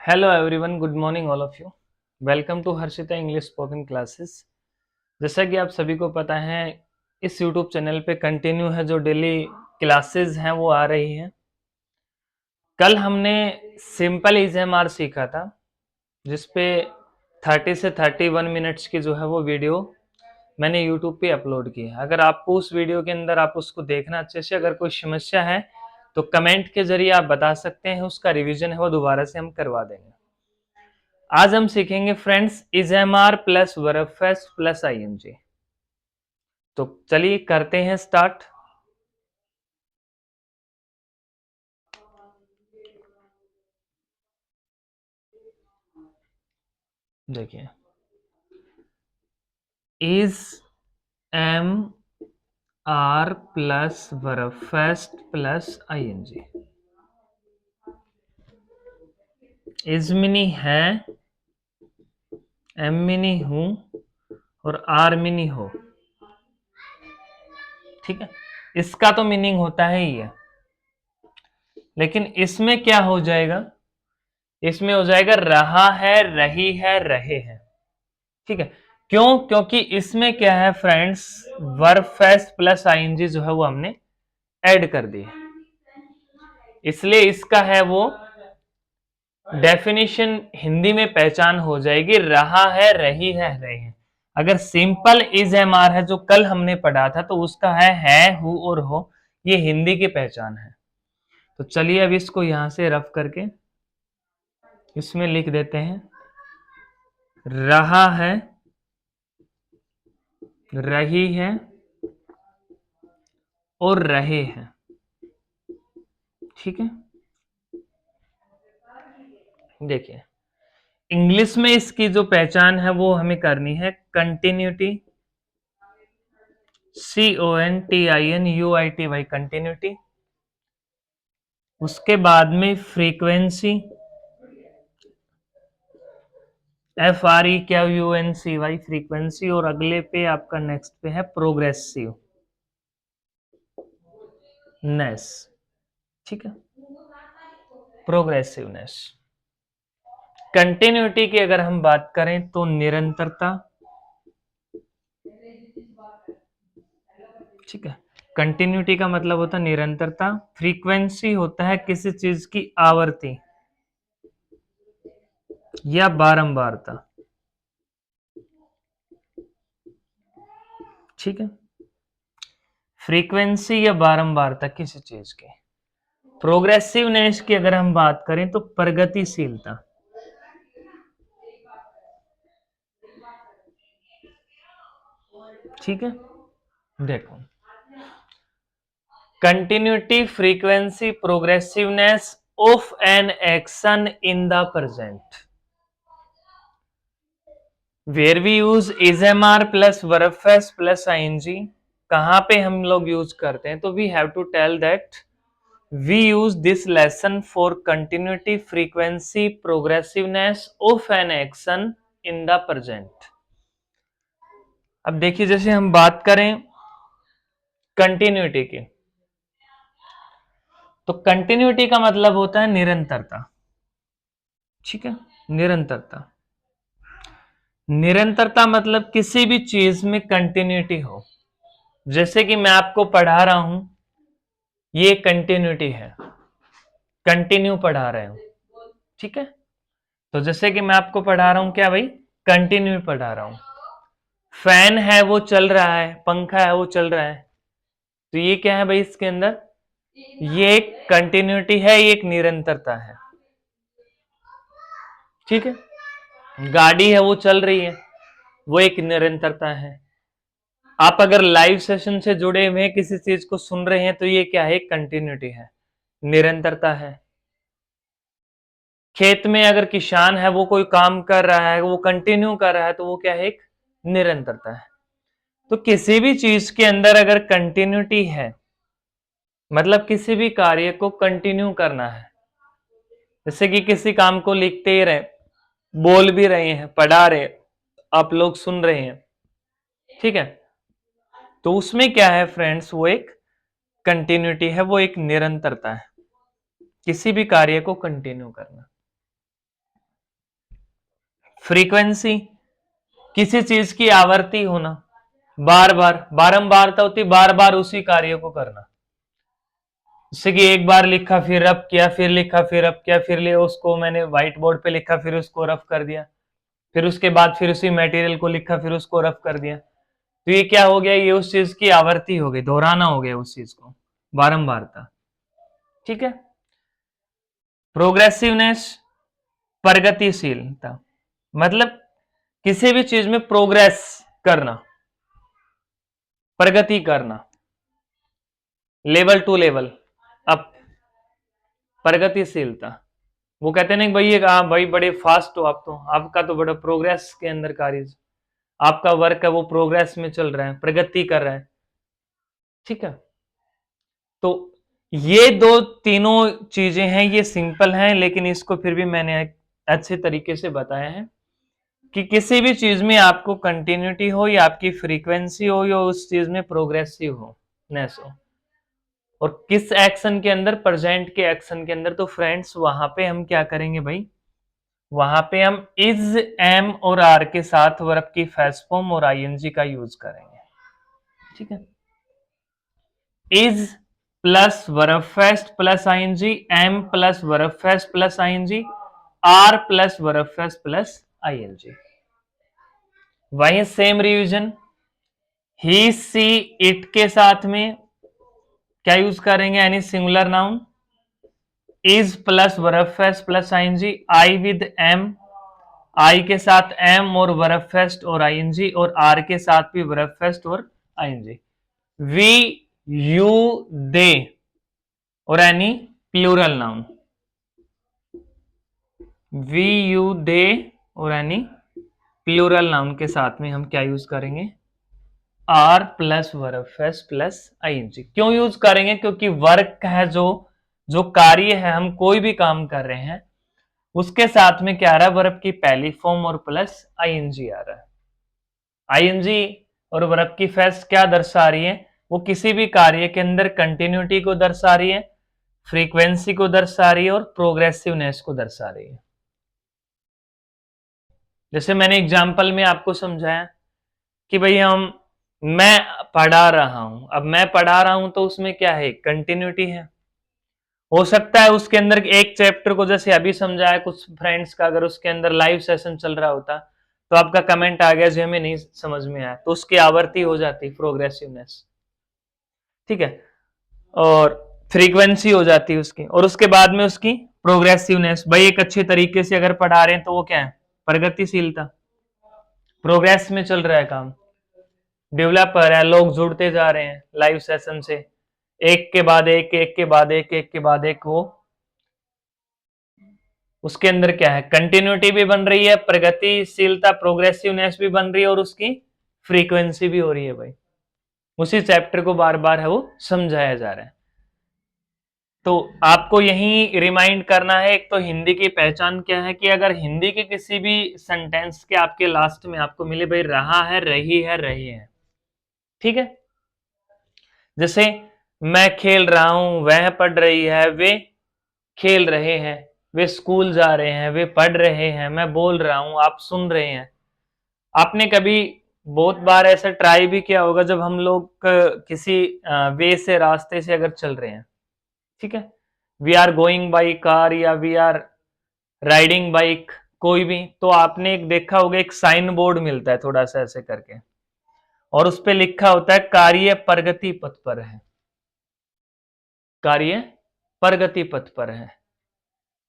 Hello everyone, good morning all of you. Welcome to Harshita English spoken classes. जैसा कि आप सभी को पता है, इस यूट्यूब चैनल पे कंटिन्यू है जो डेली क्लासेस हैं वो आ रही हैं। कल हमने सिंपल इज़एमआर सीखा था, जिस पे 30 से 31 मिनट्स की जो है वो वीडियो मैंने यूट्यूब पे अपलोड की है। अगर आपको उस वीडियो के अंदर आप उसको देखना अच्छे से, अगर कोई समस्या है तो कमेंट के जरिए आप बता सकते हैं, उसका रिवीजन है वो दोबारा से हम करवा देंगे। आज हम सीखेंगे friends is am are plus verb phrase plus ING. तो चलिए करते हैं स्टार्ट। देखिए, is am are plus verb phrase plus ING. Is मिनी है, एम मिनी हूं और आर मिनी हो। ठीक है, इसका तो मीनिंग होता है ही है, लेकिन इसमें क्या हो जाएगा? इसमें हो जाएगा रहा है, रही है, रहे हैं। ठीक है, क्यों? क्योंकि इसमें क्या है friends, verb phrase plus ING जो है वो हमने ऐड कर दी है, इसलिए इसका है वो डेफिनेशन हिंदी में पहचान हो जाएगी, रहा है, रही है, रहे हैं। अगर सिंपल इज एम आर है जो कल हमने पढ़ा था, तो उसका है, हु और हो, ये हिंदी की पहचान है। तो चलिए अब इसको यहां से रफ करके इसमें लिख देते हैं, रहा है, रही है और रहे हैं। ठीक है, देखिए इंग्लिश में इसकी जो पहचान है वो हमें करनी है कंटिन्यूटी, CONTINUITY, कंटिन्यूटी। उसके बाद में फ्रीक्वेंसी, FREQUENCY, फ्रीक्वेंसी। और अगले पे आपका नेक्स्ट पे है प्रोग्रेसिव नेस। ठीक है, प्रोग्रेसिवनेस। कंटिन्यूटी की अगर हम बात करें तो निरंतरता। ठीक है, कंटिन्यूटी का मतलब होता है निरंतरता। फ्रीक्वेंसी होता है किसी चीज की आवृत्ति या बारंबारता। ठीक है, फ्रीक्वेंसी या बारंबारता किसी चीज की। प्रोग्रेसिवनेस की अगर हम बात करें तो प्रगतिशीलता। ठीक है, देखो continuity, frequency, progressiveness of an action in the present. Where we use is am are plus verb phrase plus ING, कहां पे हम लोग यूज करते हैं? तो we have to tell that we use this lesson for continuity, frequency, progressiveness of an action in the present. अब देखिए, जैसे हम बात करें कंटिन्यूटी की, तो कंटिन्यूटी का मतलब होता है निरंतरता। ठीक है, निरंतरता। निरंतरता मतलब किसी भी चीज में कंटिन्यूटी हो। जैसे कि मैं आपको पढ़ा रहा हूं, ये कंटिन्यूटी है, कंटिन्यू पढ़ा रहे हूं। ठीक है, तो जैसे कि मैं आपको पढ़ा रहा हूं, क्या भाई? कंटिन्यू पढ़ा रहा हूं। फैन है वो चल रहा है, पंखा है वो चल रहा है, तो ये क्या है भाई? इसके अंदर ये एक कंटिन्यूटी है, ये एक निरंतरता है। ठीक है, गाड़ी है वो चल रही है, वो एक निरंतरता है। आप अगर लाइव सेशन से जुड़े हुए किसी चीज को सुन रहे हैं, तो ये क्या है? कंटिन्यूटी है, निरंतरता है। खेत में अगर किसान है वो कोई काम कर रहा है, वो कंटिन्यू कर रहा है, तो वो क्या है? एक निरंतरता है। तो किसी भी चीज के अंदर अगर कंटिन्यूटी है, मतलब किसी भी कार्य को कंटिन्यू करना है। जैसे कि किसी काम को लिखते ही रहे, बोल भी रहे हैं, पढ़ा रहे हैं, आप लोग सुन रहे हैं। ठीक है, तो उसमें क्या है फ्रेंड्स? वो एक कंटिन्यूटी है, वो एक निरंतरता है, किसी भी कार्य को कंटिन्यू करना। फ्रीक्वेंसी किसी चीज की आवर्ती होना, बार बार, बारंबारता होती बार बार उसी कार्य को करना। जैसे कि एक बार लिखा फिर रफ किया, फिर लिखा फिर रफ किया, फिर ले उसको मैंने व्हाइट बोर्ड पे लिखा फिर उसको रफ कर दिया, फिर उसके बाद फिर उसी मटेरियल को लिखा फिर उसको रफ कर दिया। तो ये क्या हो गया, ये उस चीज की आवर्ती हो गई, दोहराना हो गया उस चीज को, बारंबारता। ठीक है। प्रोग्रेसिवनेस प्रगतिशीलता, मतलब किसी भी चीज में प्रोग्रेस करना, प्रगति करना, लेवल टू लेवल अप, प्रगतिशीलता। वो कहते हैं ना भाई, हाँ भाई बड़े फास्ट हो आप, तो आपका तो बड़ा प्रोग्रेस के अंदर कार्य, आपका वर्क है वो प्रोग्रेस में चल रहा है, प्रगति कर रहा है। ठीक है। तो ये दो तीनों चीजें हैं, ये सिंपल हैं, लेकिन इसको फिर भी मैंने अच्छे तरीके से बताया है कि किसी भी चीज में आपको कंटिन्यूटी हो या आपकी फ्रीक्वेंसी हो या उस चीज में प्रोग्रेसिव हो नेस हो, और किस एक्शन के अंदर, प्रेजेंट के एक्शन के अंदर। तो फ्रेंड्स वहां पे हम क्या करेंगे भाई, वहां पे हम इज, एम और आर के साथ वर्ब की फर्स्ट फॉर्म और आईएनजी का यूज करेंगे। ठीक है। Is plus verb first plus ING, am plus verb first plus ING, are plus verb first plus ING. वहीं same revision, he she it के साथ में क्या यूज करेंगे, यानी singular noun, is plus verb first plus ING, I with am, I के साथ am और वर्ब फर्स्ट और आईएनजी, और आर के साथ भी वर्ब फर्स्ट और आईएनजी। वी, यू, दे और any plural noun, we, you, they और एनी प्लूरल नाउन के साथ में हम क्या यूज करेंगे, are plus verb first plus ING. क्यों यूज करेंगे, क्योंकि वर्क है, जो जो कार्य है, हम कोई भी काम कर रहे हैं उसके साथ में क्या आ रहा है, वर्ब की पहली फॉर्म और प्लस आईएनजी आ रहा है। आईएनजी और वर्ब की फर्स्ट क्या दर्शा रही है, वो किसी भी कार्य के अंदर कंटिन्यूटी को दर्शा रही है, फ्रीक्वेंसी को दर्शा रही है और प्रोग्रेसिवनेस को दर्शा रही है। जैसे मैंने एग्जाम्पल में आपको समझाया कि भाई मैं पढ़ा रहा हूं, अब मैं पढ़ा रहा हूं तो उसमें क्या है, कंटिन्यूटी है। हो सकता है उसके अंदर एक चैप्टर को जैसे अभी समझाया कुछ फ्रेंड्स का, अगर उसके अंदर लाइव सेशन चल रहा होता तो आपका कमेंट आ गया जो हमें नहीं समझ में आया, तो उसकी आवर्ती हो जाती प्रोग्रेसिवनेस। ठीक है। और फ्रीक्वेंसी हो जाती है उसकी, और उसके बाद में उसकी प्रोग्रेसिवनेस। भाई एक अच्छे तरीके से अगर पढ़ा रहे हैं तो वो क्या है, प्रगतिशीलता, प्रोग्रेस में चल रहा है काम, डेवलपर है, लोग जुड़ते जा रहे हैं लाइव सेशन से, एक के बाद एक, एक के बाद एक, एक के बाद एक, वो उसके अंदर क्या है, कंटिन्यूटी भी बन रही है, प्रगतिशीलता प्रोग्रेसिवनेस भी बन रही है, और उसकी फ्रीक्वेंसी भी हो रही है। भाई उसी चैप्टर को बार बार है वो समझाया जा रहा है। तो आपको यही रिमाइंड करना है, एक तो हिंदी की पहचान क्या है, कि अगर हिंदी के किसी भी सेंटेंस के आपके लास्ट में आपको मिले भाई रहा है, रही है, रही है, ठीक है। जैसे मैं खेल रहा हूं, वह पढ़ रही है, वे खेल रहे हैं, वे स्कूल जा रहे हैं, वे पढ़ रहे हैं, मैं बोल रहा हूं, आप सुन रहे हैं। आपने कभी बहुत बार ऐसा ट्राई भी किया होगा, जब हम लोग किसी वे से, रास्ते से अगर चल रहे हैं, ठीक है, we are going by car या वी आर राइडिंग बाइक, कोई भी, तो आपने एक देखा होगा एक साइन बोर्ड मिलता है थोड़ा सा ऐसे करके, और उस पर लिखा होता है कार्य प्रगति पथ पर है, कार्य प्रगति पथ पर है।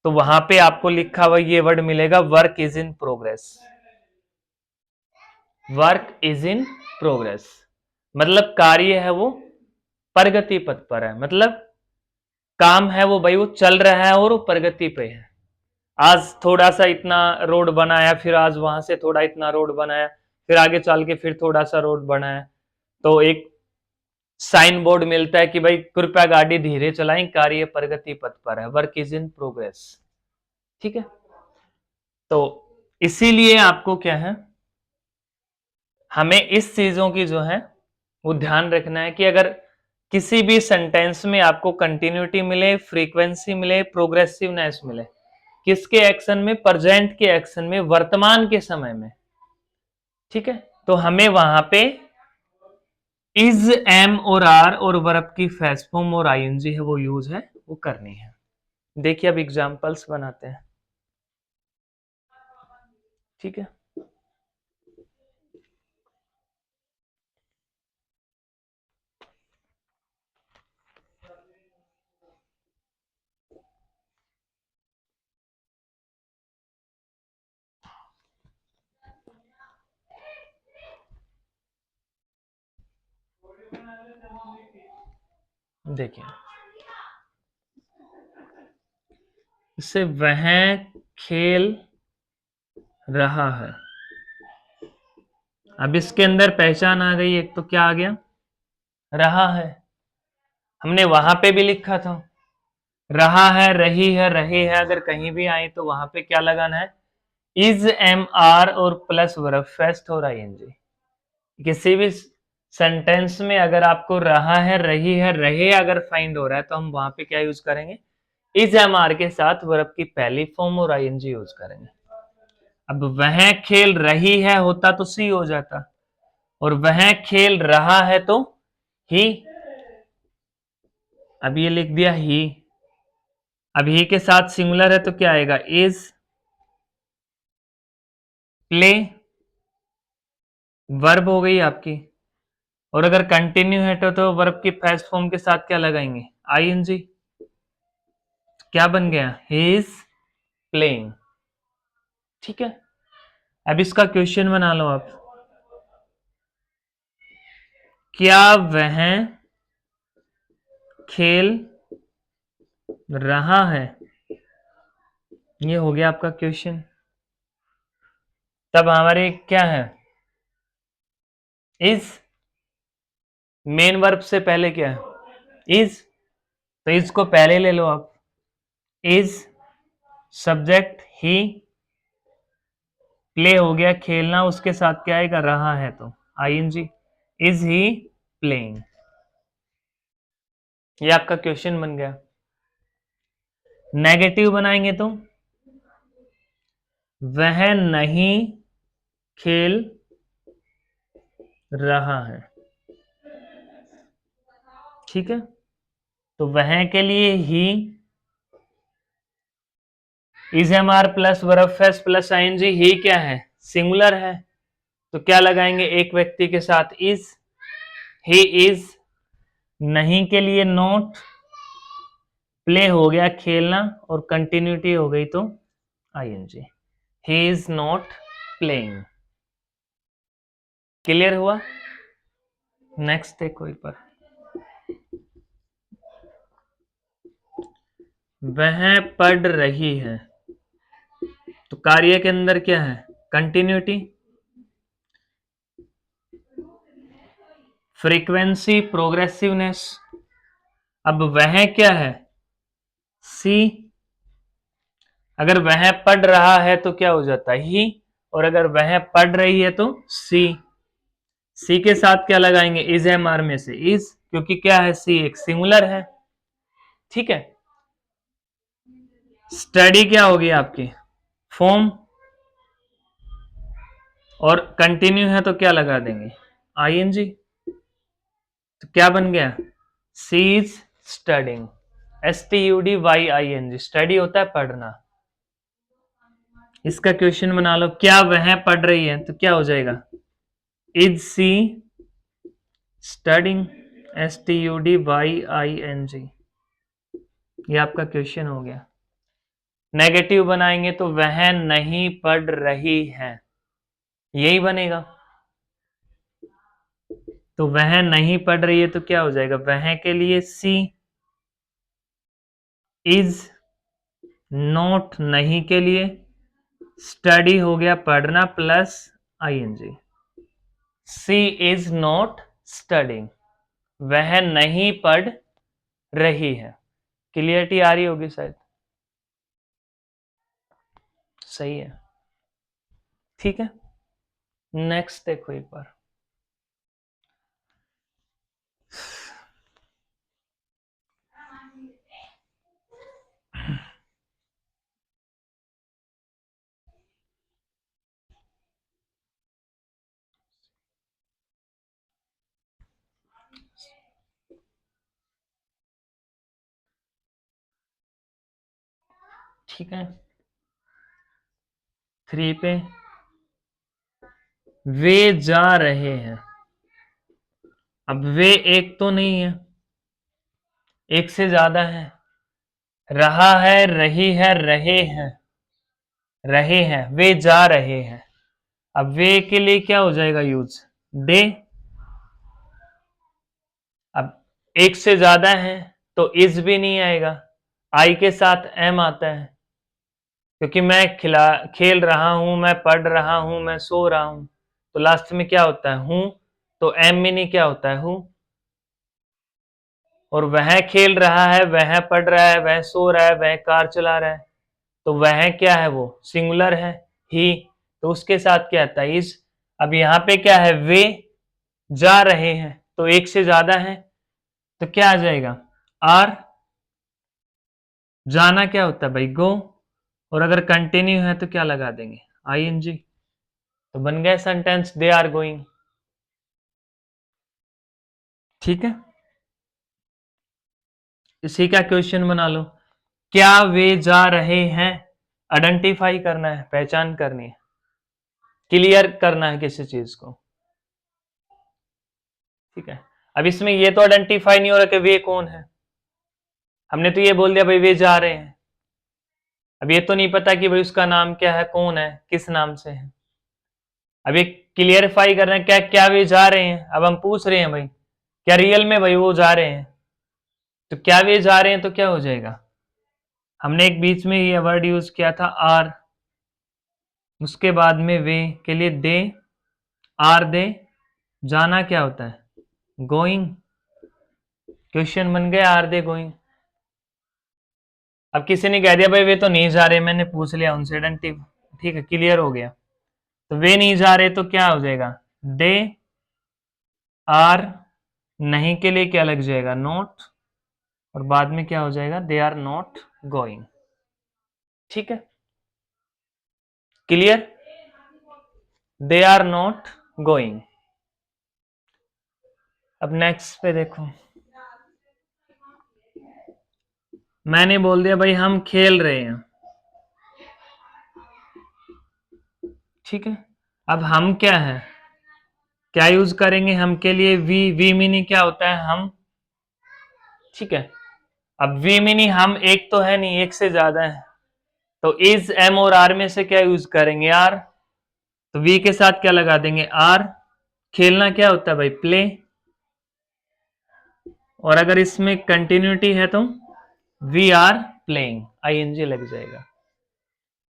तो वहां पे आपको लिखा हुआ ये वर्ड मिलेगा, work is in progress, work is in progress, मतलब कार्य है वो प्रगति पथ पर है, मतलब काम है वो भाई वो चल रहा है और वो प्रगति पे है। आज थोड़ा सा इतना रोड बनाया, फिर आज वहां से थोड़ा इतना रोड बनाया, फिर आगे चल के फिर थोड़ा सा रोड बनाया, तो एक साइन बोर्ड मिलता है कि भाई कृपया गाड़ी धीरे चलाएं, कार्य प्रगति पथ पर है, वर्क इज इन प्रोग्रेस। ठीक है। तो इसीलिए आपको क्या है, हमें इस चीजों की जो है वो ध्यान रखना है कि अगर किसी भी सेंटेंस में आपको कंटिन्यूटी मिले, फ्रीक्वेंसी मिले, प्रोग्रेसिवनेस मिले, किसके एक्शन में? प्रेजेंट के एक्शन में, वर्तमान के समय में। ठीक है, तो हमें वहां पे इज, एम और आर और वर्ब की फेस फॉर्म और आईएनजी है वो यूज है, वो करनी है। देखिए अब एग्जांपल्स बनाते हैं। ठीक है, देखिए इससे वह खेल रहा है। अब इसके अंदर पहचान आ गई, एक तो क्या आ गया? रहा है। हमने वहां पे भी लिखा था रहा है, रही है, रहे है, अगर कहीं भी आई तो वहां पे क्या लगाना है? इज, एम, आर और प्लस वर्ब फेस्ट और आईएनजी। किसी भी सेंटेंस में अगर आपको रहा है, रही है, रहे अगर फाइंड हो रहा है तो हम वहां पे क्या यूज करेंगे? इज, एम, आर के साथ वर्ब की पहली फॉर्म और आईएनजी यूज करेंगे। अब वह खेल रही है होता तो सी हो जाता, और वह खेल रहा है तो ही। अब ये लिख दिया ही। अब ही के साथ सिंगुलर है तो क्या आएगा? इज प्ले, वर्ब हो गई आपकी। और अगर कंटिन्यू है तो वर्ब की फर्स्ट फॉर्म के साथ क्या लगाएंगे? आईएनजी। क्या बन गया? He is playing. ठीक है, अब इसका क्वेश्चन बना लो आप। क्या वह खेल रहा है? ये हो गया आपका क्वेश्चन। तब हमारे क्या है? इज, मेन वर्ब से पहले क्या है? इज, तो इसको पहले ले लो आप। इज सब्जेक्ट ही, प्ले हो गया खेलना, उसके साथ क्या आएगा? रहा है तो आईएनजी। Is he playing. ये आपका क्वेश्चन बन गया। नेगेटिव बनाएंगे तो वह नहीं खेल रहा है। ठीक है, तो वह के लिए he, is, am, are plus verb phrase plus ING. He क्या है? सिंगुलर है, तो क्या लगाएंगे? एक व्यक्ति के साथ इज। ही इज, नहीं के लिए नॉट, प्ले हो गया खेलना, और कंटिन्यूटी हो गई तो ING. He is not playing. Clear हुआ? नेक्स्ट देखो एक बार। वह पढ़ रही है, तो कार्य के अंदर क्या है? कंटिन्यूटी। Frequency, progressiveness. अब वह क्या है? सी। अगर वह पढ़ रहा है तो क्या हो जाता है? ही। और अगर वह पढ़ रही है तो सी। सी के साथ क्या लगाएंगे? इज, एम, आर में से इज, क्योंकि क्या है? सी एक सिंगुलर है। ठीक है, स्टडी क्या होगी आपकी? फॉर्म, और कंटिन्यू है तो क्या लगा देंगे? आईएनजी। तो क्या बन गया? सी इज स्टडिंग। STUDYING, स्टडी होता है पढ़ना। इसका क्वेश्चन बना लो। क्या वह पढ़ रही है तो क्या हो जाएगा? Is she studying? STUDYING। ये आपका क्वेश्चन हो गया। नेगेटिव बनाएंगे तो वह नहीं पढ़ रही है, यही बनेगा। तो वह नहीं पढ़ रही है तो क्या हो जाएगा? वह के लिए सी। इज नॉट, नहीं के लिए स्टडी हो गया पढ़ना plus ING. She is not studying, वह नहीं पढ़ रही है। क्लियरिटी आ रही होगी शायद। सही है, ठीक है। नेक्स्ट देखो एक बार। ठीक है। 3 पे वे जा रहे हैं। अब वे एक तो नहीं है, एक से ज्यादा है। रहा है, रही है, रहे हैं, रहे हैं, वे जा रहे हैं। अब वे के लिए क्या हो जाएगा यूज? दे। अब एक से ज्यादा है तो इज भी नहीं आएगा, आई के साथ एम आता है, क्योंकि मैं खेल रहा हूं, मैं पढ़ रहा हूं, मैं सो रहा हूं, तो लास्ट में क्या होता है? हूं। तो एम मीनी क्या होता है? हूं। और वह खेल रहा है, वह पढ़ रहा है, वह सो रहा है, वह कार चला रहा है, तो वह क्या है? वो सिंगुलर है, ही। तो उसके साथ क्या आता है? इज। अब यहां पे क्या है? वे जा रहे हैं, तो एक से ज्यादा है, तो क्या आ जाएगा? आर। जाना क्या होता है भाई? गो। और अगर कंटिन्यू है तो क्या लगा देंगे? I N G. तो बन गया सेंटेंस, दे आर गोइंग। ठीक है। इसी का क्वेश्चन बना लो। क्या वे जा रहे हैं? आइडेंटिफाई करना है, पहचान करनी है, क्लियर करना है किसी चीज को। ठीक है। अब इसमें ये तो आइडेंटिफाई नहीं हो रहा कि वे कौन है। हमने तो ये बोल दिया भाई वे जा रहे हैं। अब ये तो नहीं पता कि भाई उसका नाम क्या है, कौन है, किस नाम से है। अब ये क्लियरिफाई कर रहे हैं, क्या क्या वे जा रहे हैं। अब हम पूछ रहे हैं भाई क्या रियल में भाई वो जा रहे हैं? तो क्या वे जा रहे हैं तो क्या हो जाएगा? हमने एक बीच में ये वर्ड यूज किया था आर, उसके बाद में वे के लिए दे, आर दे। जाना क्या होता है? गोइंग। क्वेश्चन बन गया, आर दे गोइंग। अब किसी ने कह दिया भाई वे तो नहीं जा रहे, मैंने पूछ लिया उनसे, आइडेंटिटी, ठीक है, क्लियर हो गया। तो वे नहीं जा रहे तो क्या हो जाएगा? They are. नहीं के लिए क्या लग जाएगा? नॉट। और बाद में क्या हो जाएगा? They are not going. ठीक है, clear. They are not going. अब नेक्स्ट पे देखो, मैंने बोल दिया भाई हम खेल रहे हैं। ठीक है। अब हम क्या है, क्या यूज करेंगे हम के लिए? वी मीनी क्या होता है? हम। ठीक है। अब वी मीनी हम एक तो है नहीं, एक से ज्यादा है, तो इज, एम और आर में से क्या यूज करेंगे? आर। तो वी के साथ क्या लगा देंगे? आर। खेलना क्या होता है भाई? प्ले। और अगर इसमें कंटिन्यूटी है तो we are playing, I N G लग जाएगा।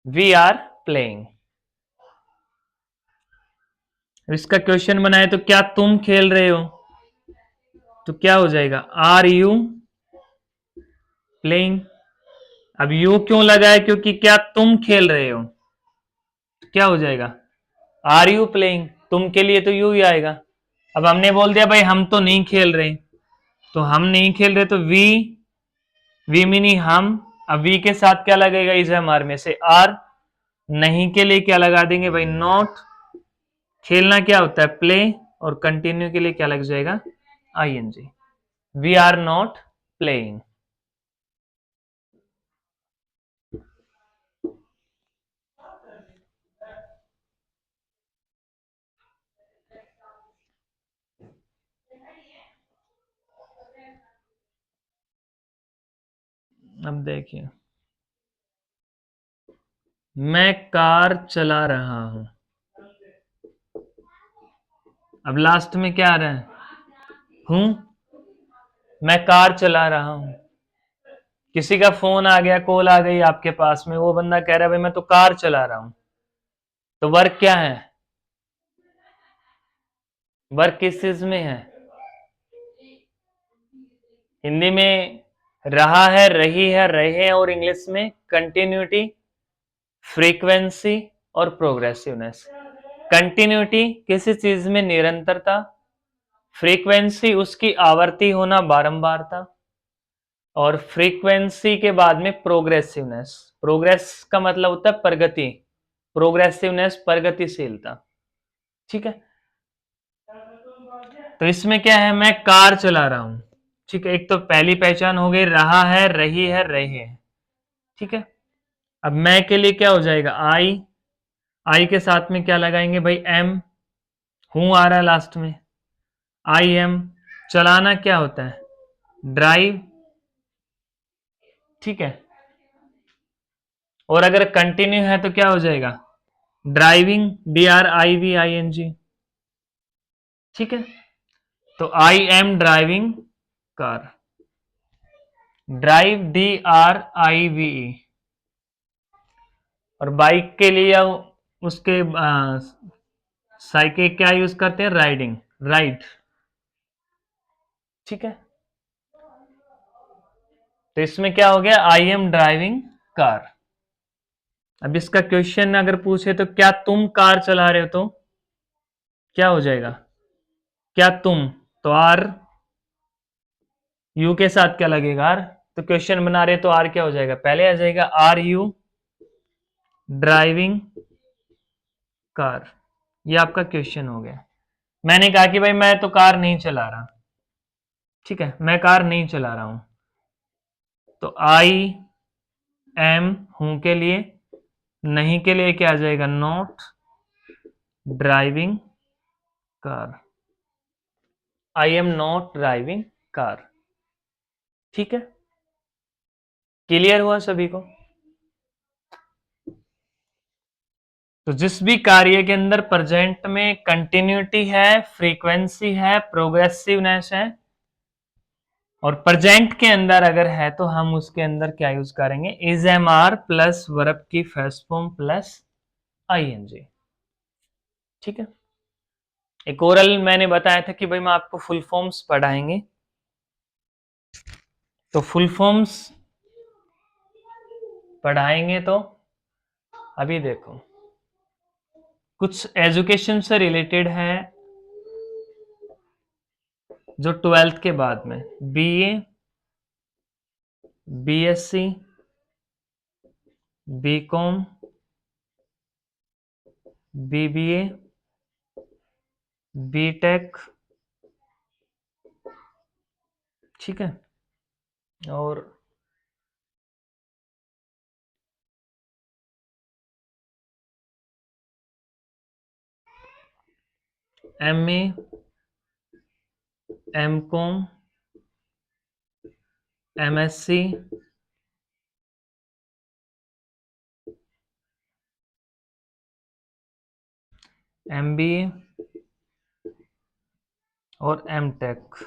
We are playing. इसका क्वेश्चन बनाए तो क्या तुम खेल रहे हो? तो क्या हो जाएगा? Are you playing. अब यू क्यों लगा है? क्योंकि क्या तुम खेल रहे हो, तो क्या हो जाएगा? Are you playing. तुम के लिए तो यू ही आएगा। अब हमने बोल दिया भाई हम तो नहीं खेल रहे, तो हम नहीं खेल रहे तो वी मीनी हम। अब वी के साथ क्या लगेगा? इज एम आर में से आर। नहीं के लिए क्या लगा देंगे भाई? नॉट। खेलना क्या होता है? प्ले। और कंटिन्यू के लिए क्या लग जाएगा? I N G. We are not playing. अब देखिए, मैं कार चला रहा हूं। अब लास्ट में क्या आ रहा है? हूं। मैं कार चला रहा हूं। किसी का फोन आ गया, कॉल आ गई आपके पास में, वो बंदा कह रहा है भाई मैं तो कार चला रहा हूं, तो वर्क क्या है? वर्क किस चीज में है? हिंदी में रहा है, रही है, रहे हैं, और इंग्लिश में कंटिन्यूटी, फ्रीक्वेंसी और प्रोग्रेसिवनेस। कंटिन्यूटी किसी चीज में निरंतरता, फ्रीक्वेंसी उसकी आवर्ती होना, बारंबारता, और फ्रीक्वेंसी के बाद में प्रोग्रेसिवनेस। प्रोग्रेस का मतलब होता है प्रगति, प्रोग्रेसिवनेस प्रगतिशीलता। ठीक है। तो इसमें क्या है? मैं कार चला रहा हूं। ठीक है, एक तो पहली पहचान हो गई, रहा है, रही है, रहे हैं। ठीक है। अब मैं के लिए क्या हो जाएगा, आई, आई के साथ में क्या लगाएंगे भाई, एम, हूं आ रहा है लास्ट में, आई एम, चलाना क्या होता है, ड्राइव, ठीक है। और अगर कंटिन्यू है तो क्या हो जाएगा, driving, D R I V I N G, ठीक है। तो I am driving car, drive D R I V E. और बाइक के लिए उसके साइकिल क्या यूज करते हैं, राइडिंग, राइड, ठीक है। तो इसमें क्या हो गया, आई एम ड्राइविंग कार। अब इसका क्वेश्चन अगर पूछे तो क्या तुम कार चला रहे हो, तो क्या हो जाएगा, क्या तुम, तो आर, यू के साथ क्या लगेगा, आर। तो क्वेश्चन बना रहे तो आर क्या हो जाएगा, पहले आ जाएगा आर यू ड्राइविंग कार। ये आपका क्वेश्चन हो गया। मैंने कहा कि भाई मैं तो कार नहीं चला रहा, ठीक है, मैं कार नहीं चला रहा हूं, तो आई एम, हूं के लिए, नहीं के लिए क्या आ जाएगा, not driving car, I am not driving car, ठीक है। क्लियर हुआ सभी को। तो जिस भी कार्य के अंदर प्रेजेंट में कंटिन्यूटी है, फ्रीक्वेंसी है, प्रोग्रेसिवनेस है, और प्रेजेंट के अंदर अगर है तो हम उसके अंदर क्या यूज करेंगे, is am are plus verb की first form plus I N G, ठीक है। एक ओरल मैंने बताया था कि भाई मैं आपको फुल फॉर्म्स पढ़ाएंगे, तो फुल फॉर्म्स पढ़ाएंगे तो अभी देखो कुछ एजुकेशन से रिलेटेड है, जो 12th के बाद में BA, BSc, BCom, BBA, BTech, ठीक है, और एमए, एमकॉम, एमएससी, एमबीए और एमटेक,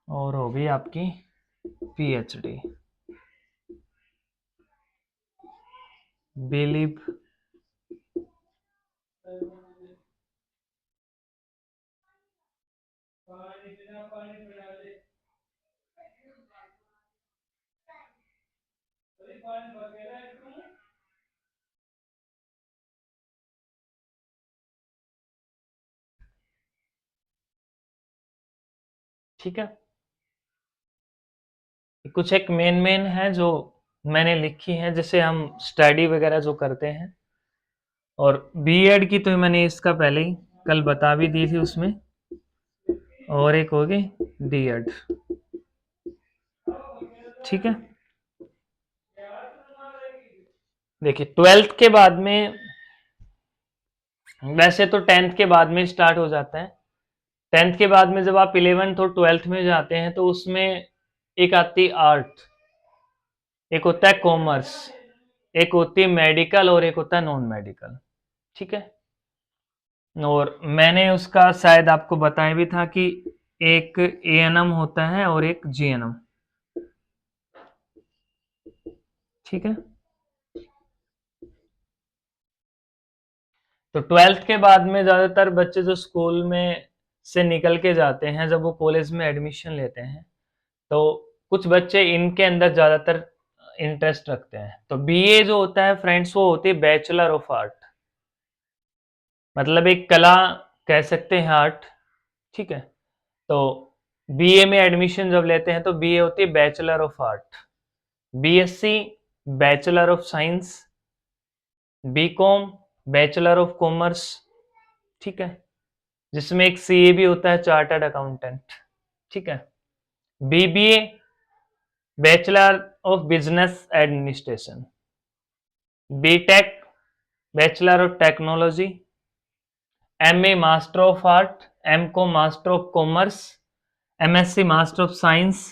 और हो गई आपकी पीएचडी, बिलीव, ठीक है। कुछ एक मेन मेन है जो मैंने लिखी है, जैसे हम स्टडी वगैरह जो करते हैं, और बीएड की तो मैंने इसका पहले ही कल बता भी दी थी उसमें, और एक हो गई डीएड, ठीक है। देखिए 12th के बाद में, वैसे तो 10th के बाद में स्टार्ट हो जाता है, 10th के बाद में जब आप 11th और 12th में जाते हैं तो उसमें एक आती आर्ट, एक होता है कॉमर्स, एक होती है मेडिकल, और एक होता है नॉन मेडिकल, ठीक है। और मैंने उसका शायद आपको बताया भी था कि एक एएनएम होता है और एक जीएनएम, ठीक है। तो 12th के बाद में ज्यादातर बच्चे जो स्कूल में से निकल के जाते हैं, जब वो कॉलेज में एडमिशन लेते हैं, तो कुछ बच्चे इनके अंदर ज्यादातर इंटरेस्ट रखते हैं। तो बीए जो होता है फ्रेंड्स, वो होती है बैचलर ऑफ आर्ट, मतलब एक कला कह सकते हैं, आर्ट, ठीक है। तो बीए में एडमिशन जब लेते हैं तो बीए होती है bachelor of art, BSc bachelor of science, BCom bachelor of commerce, ठीक है, जिसमें एक सीए भी होता है, चार्टर्ड अकाउंटेंट, ठीक है। BBA bachelor of business administration, BTech bachelor of technology, MA master of art, MCom master of commerce, MSc master of science,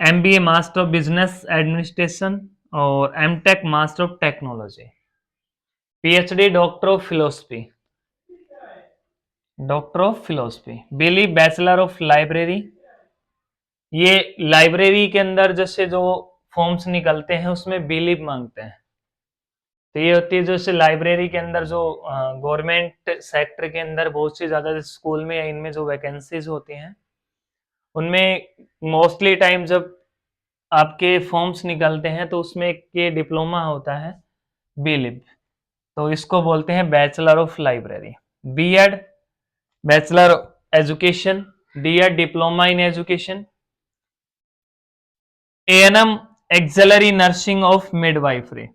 MBA master of business administration और MTech master of technology, PhD doctor of philosophy, doctor of philosophy, BLE bachelor of library. ये library के अंदर जैसे जो forms निकलते हैं उसमें believe मांगते हैं, तो ये होती है जैसे लाइब्रेरी के अंदर जो गवर्नमेंट सेक्टर के अंदर बहुत सी ज़्यादा स्कूल में या इनमें जो वैकेंसीज होती हैं उनमें मोस्टली टाइम जब आपके फॉर्म्स निकलते हैं तो उसमें ये डिप्लोमा होता है बीलिब, तो इसको बोलते हैं bachelor of library. BEd bachelor education, DEd diploma in education, ANM auxiliary nursing of midwifery,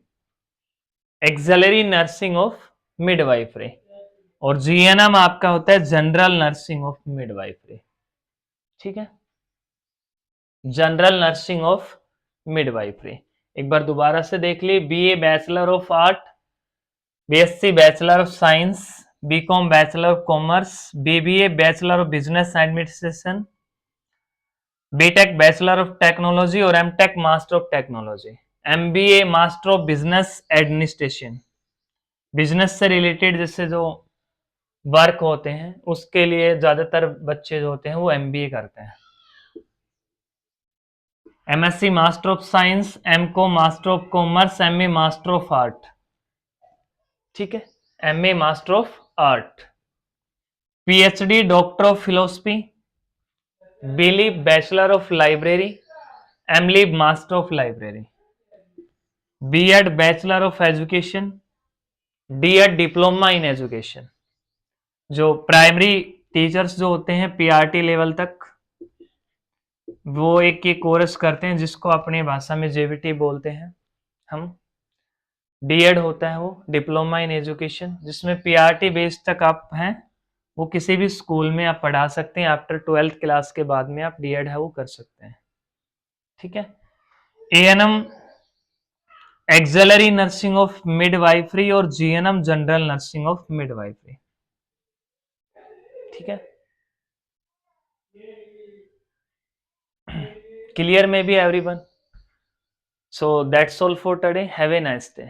auxiliary nursing of midwifery, और जीएनएम आपका होता है जनरल नर्सिंग ऑफ मिडवाइफरी। ठीक है, जनरल नर्सिंग ऑफ मिडवाइफरी। एक बार दोबारा से देख ली, BA bachelor of art, BSc bachelor of science, BCom bachelor of commerce, BBA bachelor of business administration, BTech bachelor of technology और MTech master of technology, MBA master of business administration, business से related जैसे जो work होते हैं उसके लिए ज्यादातर बच्चे जो होते हैं वो एमबीए करते हैं। MSc master of science, MCom master of commerce, MA master of art. ठीक है, MA master of art, PhD doctor of philosophy, BLib bachelor of library, MLib master of library, BEd bachelor of education, DEd diploma in education. जो primary teachers जो होते हैं PRT level तक वो एक ये कोर्स करते हैं जिसको अपनी भाषा में जेवीटी बोलते हैं हम। डीएड होता है वो डिप्लोमा इन एजुकेशन, जिसमें पीआरटी बेस तक आप हैं, वो किसी भी स्कूल में आप पढ़ा सकते हैं। आफ्टर 12th क्लास के बाद में आप डीएड है वो कर सकते हैं। ठीक है, ANM auxiliary nursing of midwifery और GNM general nursing of midwifery. ठीक है, clear maybe everyone? So that's all for today. Have a nice day.